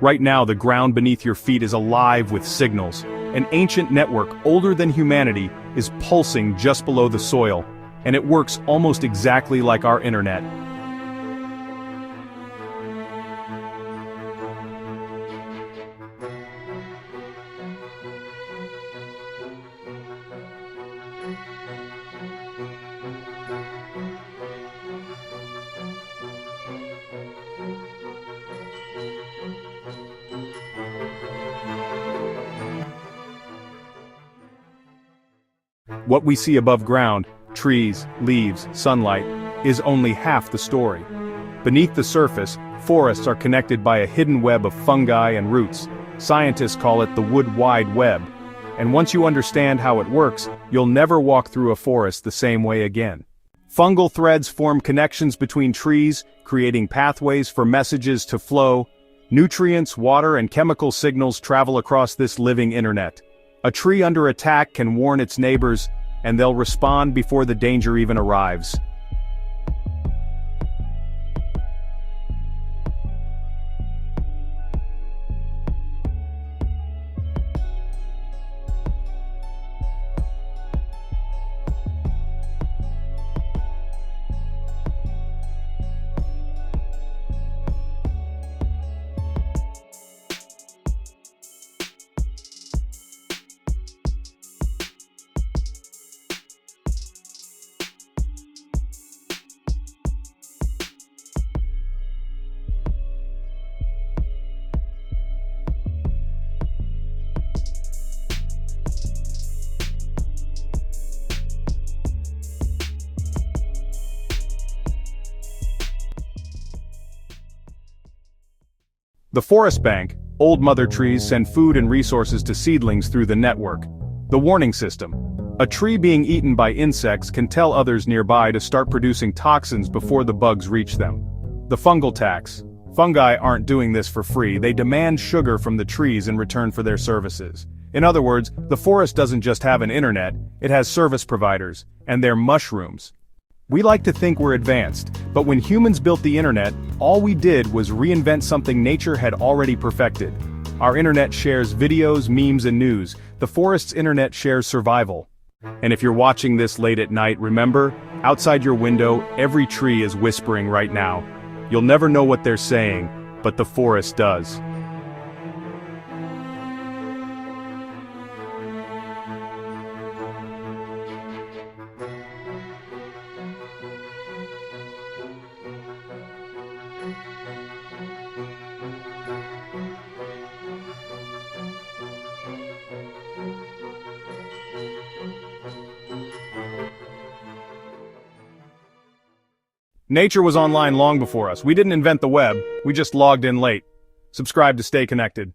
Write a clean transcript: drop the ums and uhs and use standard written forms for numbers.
Right now, the ground beneath your feet is alive with signals. An ancient network older than humanity is pulsing just below the soil, and it works almost exactly like our internet. What we see above ground, trees, leaves, sunlight, is only half the story. Beneath the surface, forests are connected by a hidden web of fungi and roots. Scientists call it the wood wide web. And once you understand how it works, you'll never walk through a forest the same way again. Fungal threads form connections between trees, creating pathways for messages to flow. Nutrients, water, and chemical signals travel across this living internet. A tree under attack can warn its neighbors, and they'll respond before the danger even arrives. The forest bank, old mother trees send food and resources to seedlings through the network. The warning system. A tree being eaten by insects can tell others nearby to start producing toxins before the bugs reach them. The fungal tax. Fungi aren't doing this for free, they demand sugar from the trees in return for their services. In other words, the forest doesn't just have an internet, it has service providers, and they're mushrooms. We like to think we're advanced, but when humans built the internet, all we did was reinvent something nature had already perfected. Our internet shares videos, memes, and news. The forest's internet shares survival. And if you're watching this late at night, remember, outside your window, every tree is whispering right now. You'll never know what they're saying, but the forest does. Nature was online long before us. We didn't invent the web, we just logged in late. Subscribe to stay connected.